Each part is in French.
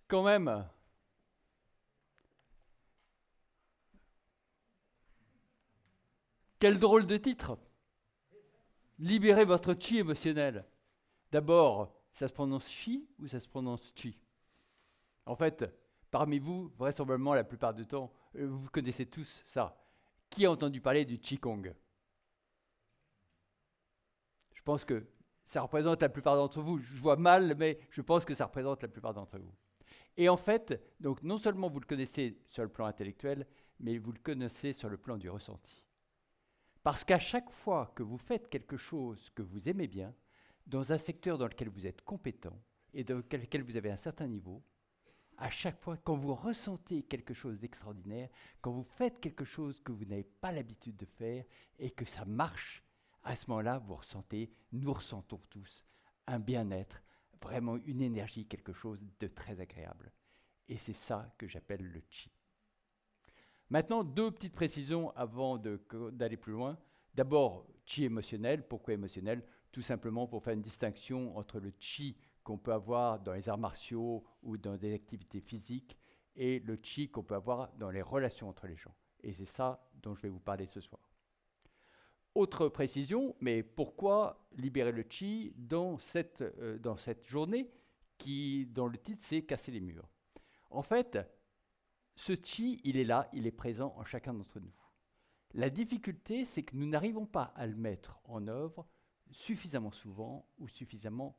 Quand même, quel drôle de titre. Libérez votre chi émotionnel. D'abord, ça se prononce chi ou ça se prononce chi? En fait, parmi vous, vraisemblablement la plupart du temps, vous connaissez tous ça. Qui a entendu parler du Qigong? Je pense que ça représente la plupart d'entre vous. Je vois mal, mais je pense que ça représente la plupart d'entre vous. Et en fait, donc non seulement vous le connaissez sur le plan intellectuel, mais vous le connaissez sur le plan du ressenti. Parce qu'à chaque fois que vous faites quelque chose que vous aimez bien, dans un secteur dans lequel vous êtes compétent et dans lequel vous avez un certain niveau, à chaque fois, quand vous ressentez quelque chose d'extraordinaire, quand vous faites quelque chose que vous n'avez pas l'habitude de faire et que ça marche, à ce moment-là, vous ressentez, nous ressentons tous, un bien-être, vraiment une énergie, quelque chose de très agréable. Et c'est ça que j'appelle le chi. Maintenant, deux petites précisions avant d'aller plus loin. D'abord, chi émotionnel. Pourquoi émotionnel? Tout simplement pour faire une distinction entre le chi qu'on peut avoir dans les arts martiaux ou dans des activités physiques et le chi qu'on peut avoir dans les relations entre les gens. Et c'est ça dont je vais vous parler ce soir. Autre précision, mais pourquoi libérer le chi dans cette journée qui, dans le titre, c'est casser les murs? En fait, ce chi, il est là, il est présent en chacun d'entre nous. La difficulté, c'est que nous n'arrivons pas à le mettre en œuvre suffisamment souvent ou suffisamment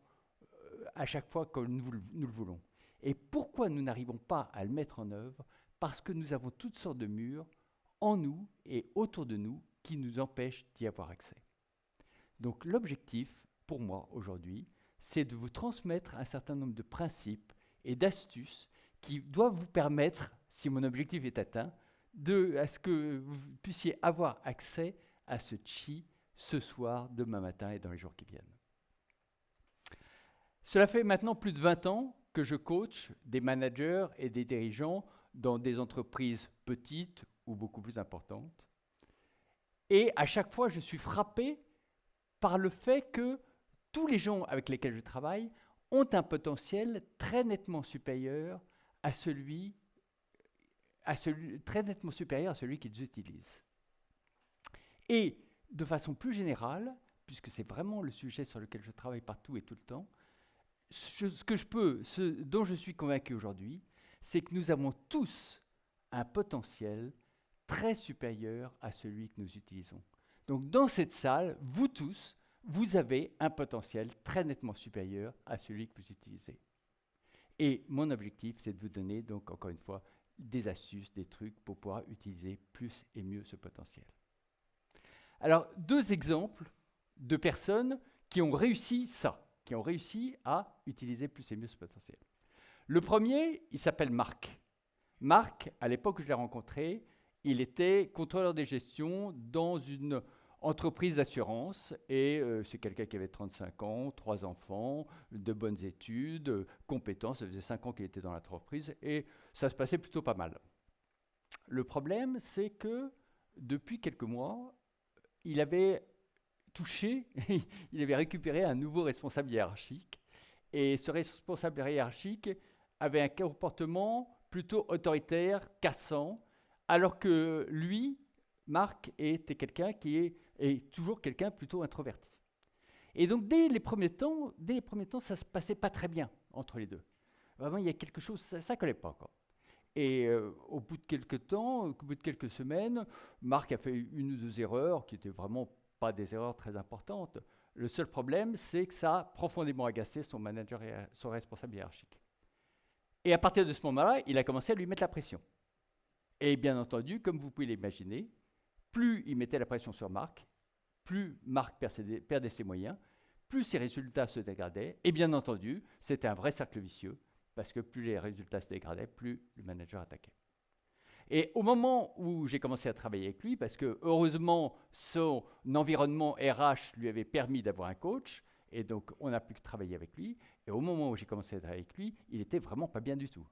à chaque fois que nous le voulons. Et pourquoi nous n'arrivons pas à le mettre en œuvre? Parce que nous avons toutes sortes de murs en nous et autour de nous qui nous empêchent d'y avoir accès. Donc l'objectif, pour moi, aujourd'hui, c'est de vous transmettre un certain nombre de principes et d'astuces qui doivent vous permettre, si mon objectif est atteint, à ce que vous puissiez avoir accès à ce chi ce soir, demain matin et dans les jours qui viennent. Cela fait maintenant plus de 20 ans que je coach des managers et des dirigeants dans des entreprises petites ou beaucoup plus importantes. Et à chaque fois, je suis frappé par le fait que tous les gens avec lesquels je travaille ont un potentiel très nettement supérieur à très nettement supérieur à celui qu'ils utilisent. Et de façon plus générale, puisque c'est vraiment le sujet sur lequel je travaille partout et tout le temps, ce dont je suis convaincu aujourd'hui, c'est que nous avons tous un potentiel très supérieur à celui que nous utilisons. Donc dans cette salle, vous tous, vous avez un potentiel très nettement supérieur à celui que vous utilisez. Et mon objectif, c'est de vous donner, donc encore une fois, des astuces, des trucs pour pouvoir utiliser plus et mieux ce potentiel. Alors, deux exemples de personnes qui ont réussi ça, qui ont réussi à utiliser plus et mieux ce potentiel. Le premier, il s'appelle Marc. Marc, à l'époque où je l'ai rencontré, il était contrôleur des gestions dans une entreprise d'assurance et c'est quelqu'un qui avait 35 ans, 3 enfants, de bonnes études, compétent, ça faisait 5 ans qu'il était dans l'entreprise et ça se passait plutôt pas mal. Le problème, c'est que depuis quelques mois, il avait touché, il avait récupéré un nouveau responsable hiérarchique et ce responsable hiérarchique avait un comportement plutôt autoritaire, cassant, alors que lui, Marc, était quelqu'un qui est toujours quelqu'un plutôt introverti. Et donc dès les premiers temps, ça se passait pas très bien entre les deux. Vraiment, il y a quelque chose, ça ne collait pas encore. Et au bout de quelques temps, au bout de quelques semaines, Marc a fait une ou deux erreurs qui étaient vraiment pas des erreurs très importantes. Le seul problème, c'est que ça a profondément agacé son manager et son responsable hiérarchique. Et à partir de ce moment-là, il a commencé à lui mettre la pression. Et bien entendu, comme vous pouvez l'imaginer, plus il mettait la pression sur Marc, plus Marc perdait ses moyens, plus ses résultats se dégradaient. Et bien entendu, c'était un vrai cercle vicieux, parce que plus les résultats se dégradaient, plus le manager attaquait. Et au moment où j'ai commencé à travailler avec lui, parce que heureusement, son environnement RH lui avait permis d'avoir un coach, et donc on a pu travailler avec lui, et au moment où j'ai commencé à travailler avec lui, il n'était vraiment pas bien du tout.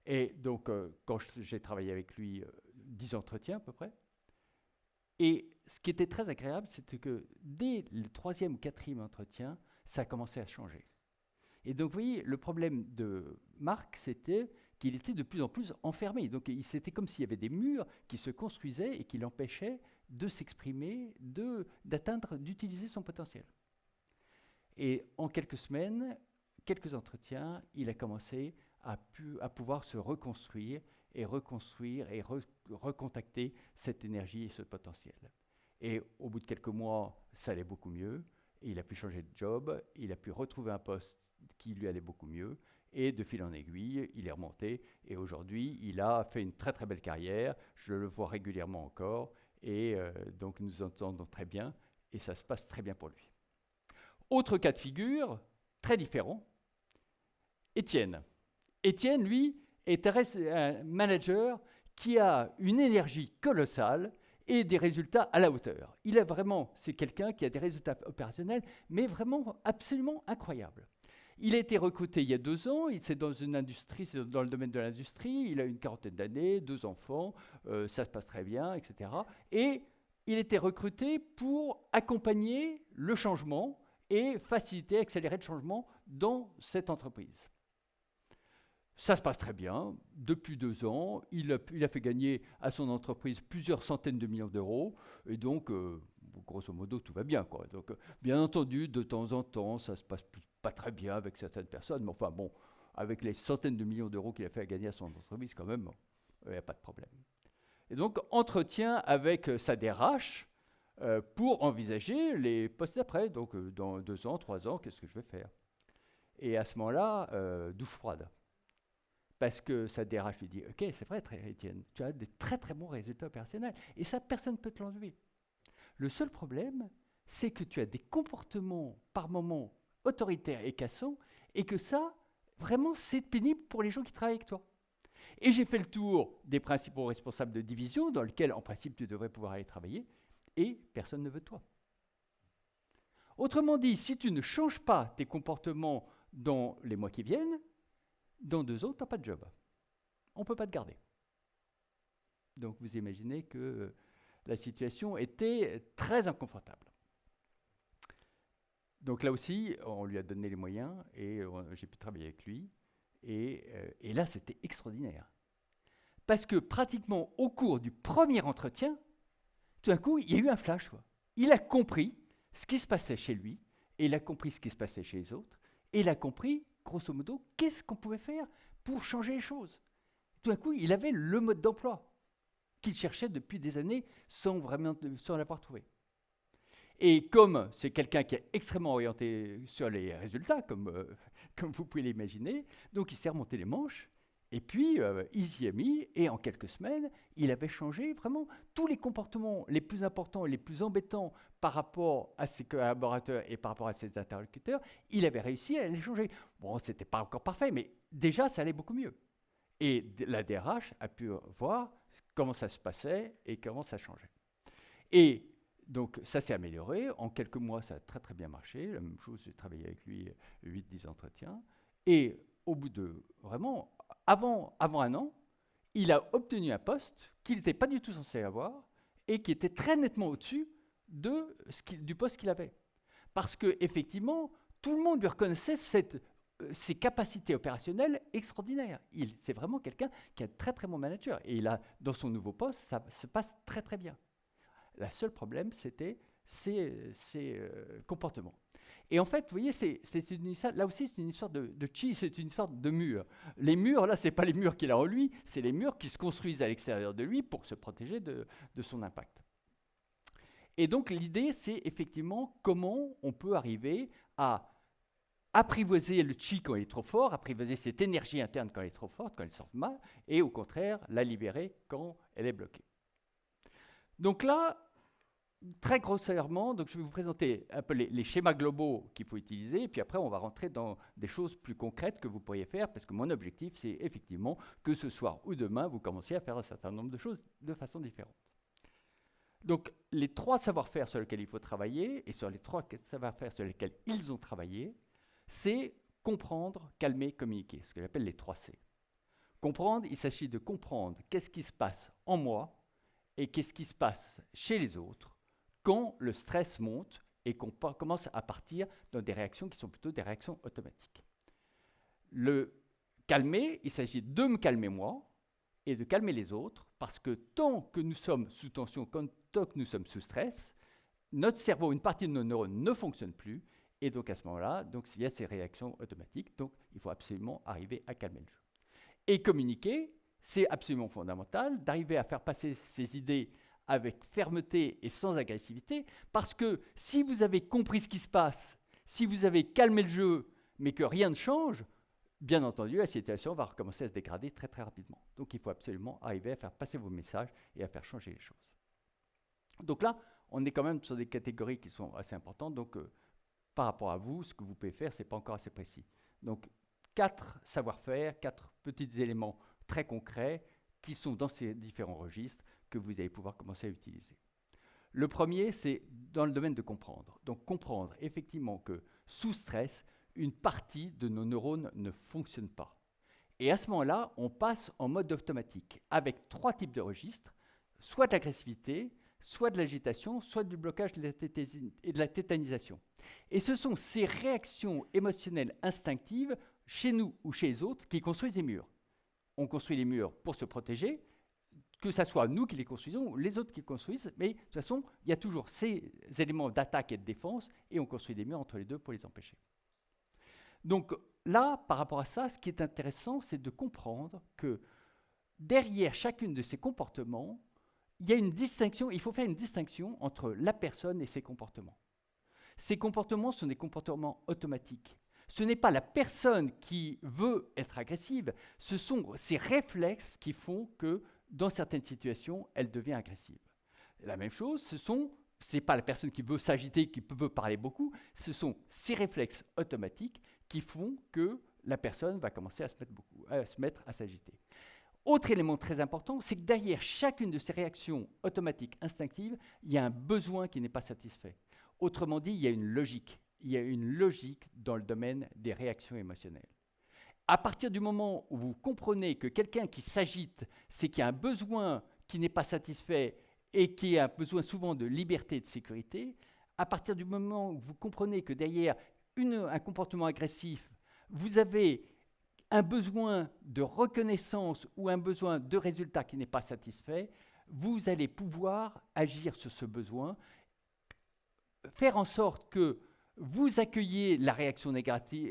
Et donc, quand j'ai travaillé avec lui 10 entretiens à peu près, et ce qui était très agréable, c'était que dès le troisième ou quatrième entretien, ça a commencé à changer. Et donc, vous voyez, le problème de Marc, c'était qu'il était de plus en plus enfermé. Donc, c'était comme s'il y avait des murs qui se construisaient et qui l'empêchaient de s'exprimer, d'atteindre, d'utiliser son potentiel. Et en quelques semaines, quelques entretiens, il a commencé à pouvoir se reconstruire et recontacter cette énergie et ce potentiel. Et au bout de quelques mois, ça allait beaucoup mieux. Et il a pu changer de job, il a pu retrouver un poste qui lui allait beaucoup mieux. Et de fil en aiguille, il est remonté. Et aujourd'hui, il a fait une très très belle carrière. Je le vois régulièrement encore. Et donc nous entendons très bien. Et ça se passe très bien pour lui. Autre cas de figure, très différent, Étienne. Étienne, lui, est un manager qui a une énergie colossale et des résultats à la hauteur. C'est quelqu'un qui a des résultats opérationnels, mais vraiment absolument incroyables. Il a été recruté il y a 2 ans, c'est dans le domaine de l'industrie, il a une 40aine d'années, 2 enfants, ça se passe très bien, etc. Et il a été recruté pour accompagner le changement et faciliter, accélérer le changement dans cette entreprise. Ça se passe très bien. Depuis 2 ans, il a fait gagner à son entreprise plusieurs centaines de millions d'euros. Et donc, grosso modo, tout va bien, quoi. Donc, bien entendu, de temps en temps, ça se passe pas très bien avec certaines personnes. Mais enfin, bon, avec les centaines de millions d'euros qu'il a fait gagner à son entreprise, quand même, il n'y a pas de problème. Et donc, entretien avec sa DRH pour envisager les postes d'après. Donc, dans 2 ans, 3 ans, qu'est-ce que je vais faire? Et à ce moment-là, douche froide. Parce que sa DRH lui dit « Ok, c'est vrai, Étienne, tu as des très très bons résultats opérationnels. Et ça, personne ne peut te l'enlever. Le seul problème, c'est que tu as des comportements par moments autoritaires et cassants, et que ça, vraiment, c'est pénible pour les gens qui travaillent avec toi. Et j'ai fait le tour des principaux responsables de division, dans lesquels, en principe, tu devrais pouvoir aller travailler, et personne ne veut de toi. Autrement dit, si tu ne changes pas tes comportements dans les mois qui viennent, dans 2 ans, tu n'as pas de job. On ne peut pas te garder. Donc vous imaginez que la situation était très inconfortable. Donc là aussi, on lui a donné les moyens et j'ai pu travailler avec lui. Et là, c'était extraordinaire. Parce que pratiquement au cours du premier entretien, tout d'un coup, il y a eu un flash, quoi. Il a compris ce qui se passait chez lui, et il a compris ce qui se passait chez les autres, et il a compris, grosso modo, qu'est-ce qu'on pouvait faire pour changer les choses. Tout d'un coup, il avait le mode d'emploi qu'il cherchait depuis des années sans l'avoir trouvé. Et comme c'est quelqu'un qui est extrêmement orienté sur les résultats, comme vous pouvez l'imaginer, donc il s'est remonté les manches, et puis il s'y est mis, et en quelques semaines, il avait changé vraiment tous les comportements les plus importants et les plus embêtants par rapport à ses collaborateurs et par rapport à ses interlocuteurs. Il avait réussi à les changer. Bon, ce n'était pas encore parfait, mais déjà, ça allait beaucoup mieux. Et la DRH a pu voir comment ça se passait et comment ça changeait. Et donc, ça s'est amélioré. En quelques mois, ça a très très bien marché. La même chose, j'ai travaillé avec lui 8-10 entretiens. Et au bout de, vraiment, avant 1 an, il a obtenu un poste qu'il n'était pas du tout censé avoir et qui était très nettement au-dessus du poste qu'il avait. Parce qu'effectivement, tout le monde lui reconnaissait ses capacités opérationnelles extraordinaires. C'est vraiment quelqu'un qui est un très très bon manager. Et dans son nouveau poste, ça se passe très très bien. Le seul problème, c'était ses comportements. Et en fait, vous voyez, là aussi, c'est une histoire de chi, c'est une histoire de murs. Les murs, là, ce n'est pas les murs qu'il a en lui, c'est les murs qui se construisent à l'extérieur de lui pour se protéger de son impact. Et donc, l'idée, c'est effectivement comment on peut arriver à apprivoiser le chi quand il est trop fort, apprivoiser cette énergie interne quand elle est trop forte, quand elle sort mal, et au contraire, la libérer quand elle est bloquée. Donc là, très grossièrement, donc je vais vous présenter un peu les schémas globaux qu'il faut utiliser, et puis après, on va rentrer dans des choses plus concrètes que vous pourriez faire, parce que mon objectif, c'est effectivement que ce soir ou demain, vous commenciez à faire un certain nombre de choses de façon différente. Donc, les 3 savoir-faire sur lesquels il faut travailler, et sur les 3 savoir-faire sur lesquels ils ont travaillé, c'est comprendre, calmer, communiquer, ce que j'appelle les 3 C. Comprendre, il s'agit de comprendre qu'est-ce qui se passe en moi et qu'est-ce qui se passe chez les autres quand le stress monte et qu'on commence à partir dans des réactions qui sont plutôt des réactions automatiques. Le calmer, il s'agit de me calmer moi et de calmer les autres, parce que tant que nous sommes sous tension, tant que nous sommes sous stress, notre cerveau, une partie de nos neurones ne fonctionne plus, et donc à ce moment-là, il y a ces réactions automatiques, donc il faut absolument arriver à calmer le jeu. Et communiquer, c'est absolument fondamental, d'arriver à faire passer ses idées avec fermeté et sans agressivité, parce que si vous avez compris ce qui se passe, si vous avez calmé le jeu, mais que rien ne change, bien entendu, la situation va recommencer à se dégrader très très rapidement. Donc il faut absolument arriver à faire passer vos messages et à faire changer les choses. Donc là, on est quand même sur des catégories qui sont assez importantes. Donc par rapport à vous, ce que vous pouvez faire, ce n'est pas encore assez précis. Donc 4 savoir-faire, 4 petits éléments très concrets qui sont dans ces différents registres que vous allez pouvoir commencer à utiliser. Le premier, c'est dans le domaine de comprendre. Donc comprendre effectivement que sous stress, une partie de nos neurones ne fonctionne pas. Et à ce moment-là, on passe en mode automatique avec 3 types de registres, soit de l'agressivité, soit de l'agitation, soit du blocage et de la tétanisation. Et ce sont ces réactions émotionnelles instinctives, chez nous ou chez les autres, qui construisent les murs. On construit les murs pour se protéger, que ce soit nous qui les construisons ou les autres qui les construisent, mais de toute façon, il y a toujours ces éléments d'attaque et de défense, et on construit des murs entre les deux pour les empêcher. Donc là, par rapport à ça, ce qui est intéressant, c'est de comprendre que derrière chacune de ces comportements, il y a une distinction, il faut faire une distinction entre la personne et ses comportements. Ces comportements sont des comportements automatiques. Ce n'est pas la personne qui veut être agressive, ce sont ces réflexes qui font que, dans certaines situations, elle devient agressive. La même chose, ce n'est pas la personne qui veut s'agiter, qui veut parler beaucoup, ce sont ces réflexes automatiques qui font que la personne va commencer à se mettre à s'agiter. Autre élément très important, c'est que derrière chacune de ces réactions automatiques instinctives, il y a un besoin qui n'est pas satisfait. Autrement dit, il y a une logique. Il y a une logique dans le domaine des réactions émotionnelles. À partir du moment où vous comprenez que quelqu'un qui s'agite, c'est qu'il y a un besoin qui n'est pas satisfait et qui a besoin souvent de liberté et de sécurité, à partir du moment où vous comprenez que derrière un comportement agressif, vous avez un besoin de reconnaissance ou un besoin de résultat qui n'est pas satisfait, vous allez pouvoir agir sur ce besoin, faire en sorte que vous accueillez la réaction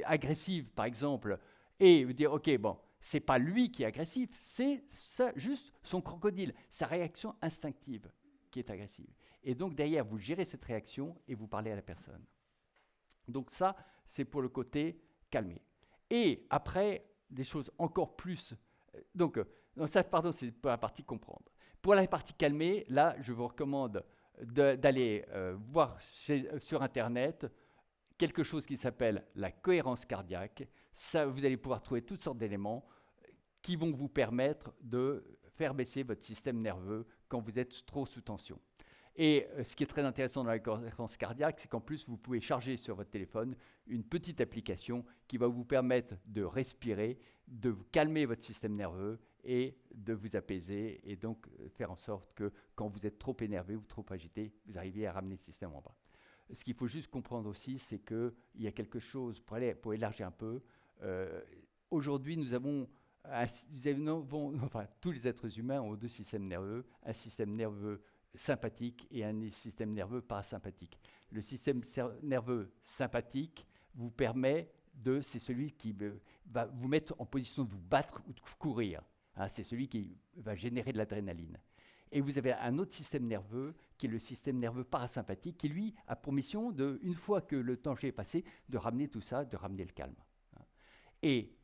agressive, par exemple, et vous dire, OK, bon, c'est pas lui qui est agressif, c'est juste son crocodile, sa réaction instinctive qui est agressive. Et donc, derrière, vous gérez cette réaction et vous parlez à la personne. Donc ça, c'est pour le côté calmer. Et après, des choses encore plus... c'est pour la partie comprendre. Pour la partie calmer, là, je vous recommande d'aller voir sur Internet quelque chose qui s'appelle la cohérence cardiaque. Ça, vous allez pouvoir trouver toutes sortes d'éléments qui vont vous permettre de faire baisser votre système nerveux quand vous êtes trop sous tension. Et ce qui est très intéressant dans la cohérence cardiaque, c'est qu'en plus, vous pouvez charger sur votre téléphone une petite application qui va vous permettre de respirer, de vous calmer votre système nerveux et de vous apaiser et donc faire en sorte que quand vous êtes trop énervé ou trop agité, vous arriviez à ramener le système en bas. Ce qu'il faut juste comprendre aussi, c'est qu'il y a quelque chose, pour élargir un peu, aujourd'hui nous avons, tous les êtres humains ont 2 systèmes nerveux, un système nerveux sympathique et un système nerveux parasympathique. Le système nerveux sympathique vous permet c'est celui qui va vous mettre en position de vous battre ou de courir. Hein, c'est celui qui va générer de l'adrénaline. Et vous avez un autre système nerveux qui est le système nerveux parasympathique qui, lui, a pour mission, une fois que le danger est passé, de ramener tout ça, de ramener le calme. Et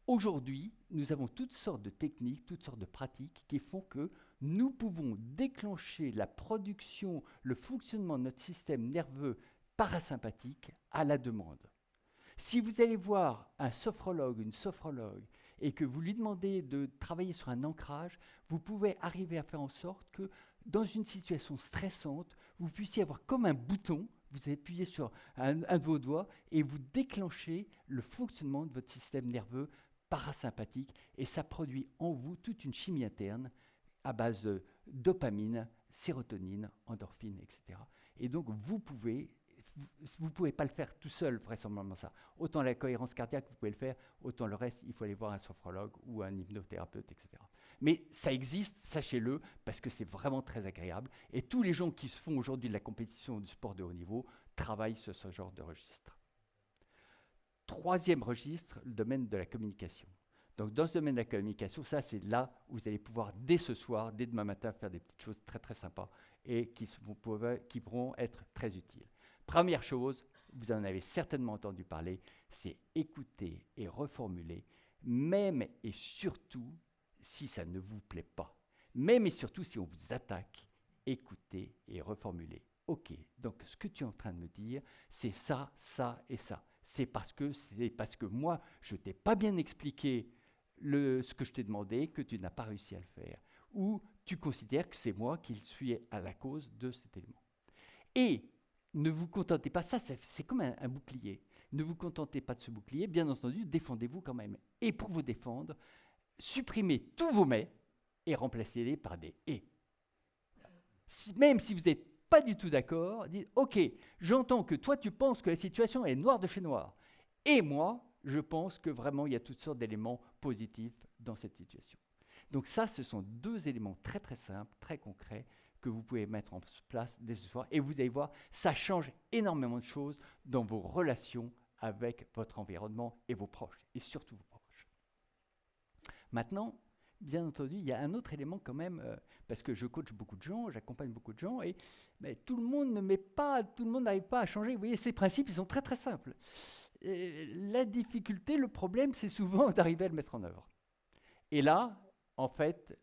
aujourd'hui, nous avons toutes sortes de techniques, toutes sortes de pratiques qui font que nous pouvons déclencher la production, le fonctionnement de notre système nerveux parasympathique à la demande. Si vous allez voir un sophrologue, une sophrologue, et que vous lui demandez de travailler sur un ancrage, vous pouvez arriver à faire en sorte que dans une situation stressante, vous puissiez avoir comme un bouton, vous appuyez sur un de vos doigts et vous déclenchez le fonctionnement de votre système nerveux parasympathique et ça produit en vous toute une chimie interne à base de dopamine, sérotonine, endorphine, etc. Et donc vous pouvez vous ne pouvez pas le faire tout seul, vraisemblablement ça. Autant la cohérence cardiaque, vous pouvez le faire, autant le reste, il faut aller voir un sophrologue ou un hypnothérapeute, etc. Mais ça existe, sachez-le, parce que c'est vraiment très agréable. Et tous les gens qui se font aujourd'hui de la compétition ou du sport de haut niveau travaillent sur ce genre de registre. Troisième registre, le domaine de la communication. Donc dans ce domaine de la communication, ça c'est là où vous allez pouvoir dès ce soir, dès demain matin, faire des petites choses très très sympas et qui pourront être très utiles. Première chose, vous en avez certainement entendu parler, c'est écouter et reformuler, même et surtout si ça ne vous plaît pas. Même et surtout si on vous attaque, écoutez et reformulez. Ok, donc ce que tu es en train de me dire, c'est ça, ça et ça. C'est parce que moi, je ne t'ai pas bien expliqué ce que je t'ai demandé, que tu n'as pas réussi à le faire. Ou tu considères que c'est moi qui suis à la cause de cet élément. Et ne vous contentez pas, ça c'est comme un bouclier. Ne vous contentez pas de ce bouclier, bien entendu, défendez-vous quand même. Et pour vous défendre, supprimez tous vos mais et remplacez-les par des et. Même si vous n'êtes pas du tout d'accord, dites ok, j'entends que toi tu penses que la situation est noire de chez noir. Et moi, je pense que vraiment il y a toutes sortes d'éléments positifs dans cette situation. Donc ça, ce sont deux éléments très très simples, très concrets, que vous pouvez mettre en place dès ce soir. Et vous allez voir, ça change énormément de choses dans vos relations avec votre environnement et vos proches, et surtout vos proches. Maintenant, bien entendu, il y a un autre élément quand même, parce que je coach beaucoup de gens, j'accompagne beaucoup de gens, et tout le monde n'arrive pas à changer. Vous voyez, ces principes, ils sont très très simples. La difficulté, le problème, c'est souvent d'arriver à le mettre en œuvre. Et là, en fait,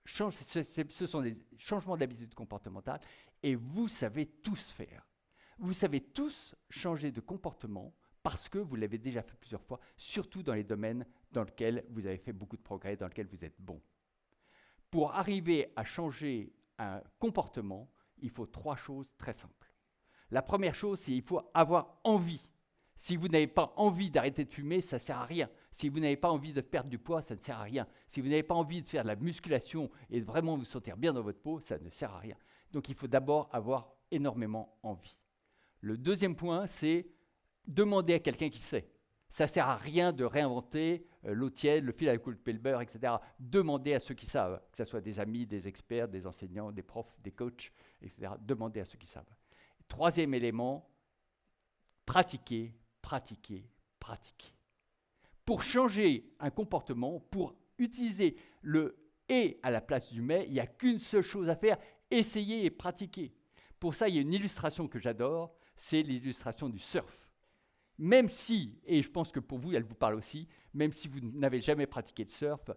ce sont des changements d'habitude comportementale, et vous savez tous faire. Vous savez tous changer de comportement parce que vous l'avez déjà fait plusieurs fois, surtout dans les domaines dans lesquels vous avez fait beaucoup de progrès, dans lesquels vous êtes bon. Pour arriver à changer un comportement, il faut 3 choses très simples. La première chose, c'est qu'il faut avoir envie. Si vous n'avez pas envie d'arrêter de fumer, ça ne sert à rien. Si vous n'avez pas envie de perdre du poids, ça ne sert à rien. Si vous n'avez pas envie de faire de la musculation et de vraiment vous sentir bien dans votre peau, ça ne sert à rien. Donc il faut d'abord avoir énormément envie. Le deuxième point, c'est demander à quelqu'un qui sait. Ça ne sert à rien de réinventer l'eau tiède, le fil à couper le beurre, etc. Demandez à ceux qui savent, que ce soit des amis, des experts, des enseignants, des profs, des coachs, etc. Demandez à ceux qui savent. Troisième élément, pratiquer, pratiquer, pratiquer. Pour changer un comportement, pour utiliser le « et » à la place du « mais », il n'y a qu'une seule chose à faire, essayer et pratiquer. Pour ça, il y a une illustration que j'adore, c'est l'illustration du surf. Même si, et je pense que pour vous, elle vous parle aussi, même si vous n'avez jamais pratiqué de surf,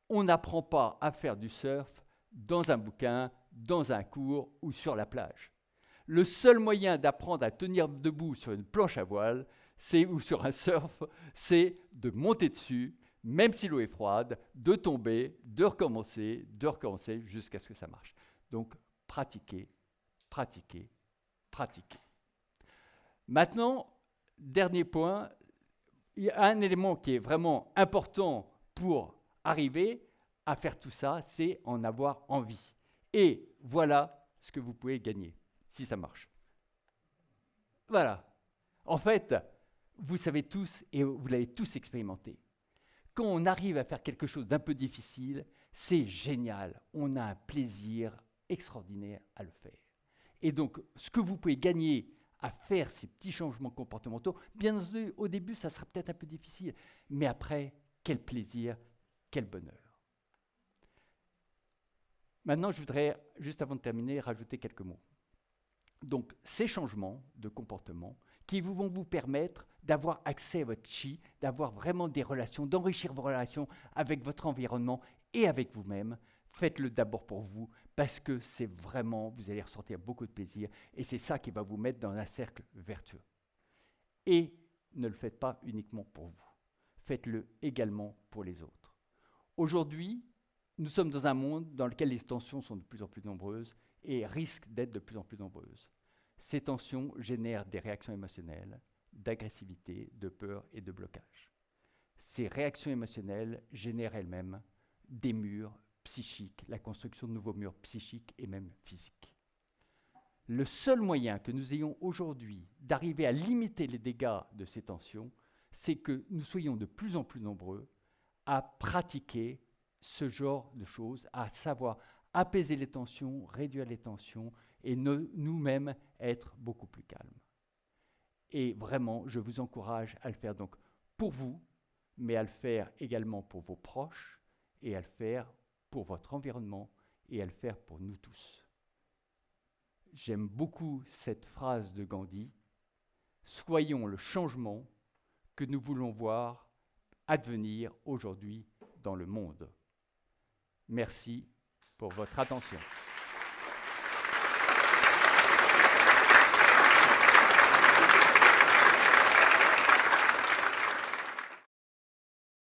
on n'apprend pas à faire du surf dans un bouquin, dans un cours ou sur la plage. Le seul moyen d'apprendre à tenir debout sur une planche à voile, ou sur un surf, c'est de monter dessus, même si l'eau est froide, de tomber, de recommencer jusqu'à ce que ça marche. Donc, pratiquer, pratiquer, pratiquer. Maintenant, dernier point, il y a un élément qui est vraiment important pour arriver à faire tout ça, c'est en avoir envie. Et voilà ce que vous pouvez gagner, si ça marche. Voilà. En fait, vous savez tous, et vous l'avez tous expérimenté, quand on arrive à faire quelque chose d'un peu difficile, c'est génial. On a un plaisir extraordinaire à le faire. Et donc, ce que vous pouvez gagner à faire ces petits changements comportementaux, bien entendu, au début, ça sera peut-être un peu difficile, mais après, quel plaisir, quel bonheur. Maintenant, je voudrais, juste avant de terminer, rajouter quelques mots. Donc, ces changements de comportement qui vont vous permettre d'avoir accès à votre chi, d'avoir vraiment des relations, d'enrichir vos relations avec votre environnement et avec vous-même, faites-le d'abord pour vous, parce que c'est vraiment, vous allez ressentir beaucoup de plaisir, et c'est ça qui va vous mettre dans un cercle vertueux. Et ne le faites pas uniquement pour vous, faites-le également pour les autres. Aujourd'hui, nous sommes dans un monde dans lequel les tensions sont de plus en plus nombreuses et risquent d'être de plus en plus nombreuses. Ces tensions génèrent des réactions émotionnelles, d'agressivité, de peur et de blocage. Ces réactions émotionnelles génèrent elles-mêmes des murs psychiques, la construction de nouveaux murs psychiques et même physiques. Le seul moyen que nous ayons aujourd'hui d'arriver à limiter les dégâts de ces tensions, c'est que nous soyons de plus en plus nombreux à pratiquer ce genre de choses, à savoir apaiser les tensions, réduire les tensions et nous-mêmes être beaucoup plus calmes. Et vraiment, je vous encourage à le faire donc pour vous, mais à le faire également pour vos proches et à le faire pour votre environnement et à le faire pour nous tous. J'aime beaucoup cette phrase de Gandhi, « Soyons le changement que nous voulons voir advenir aujourd'hui dans le monde. » Merci pour votre attention.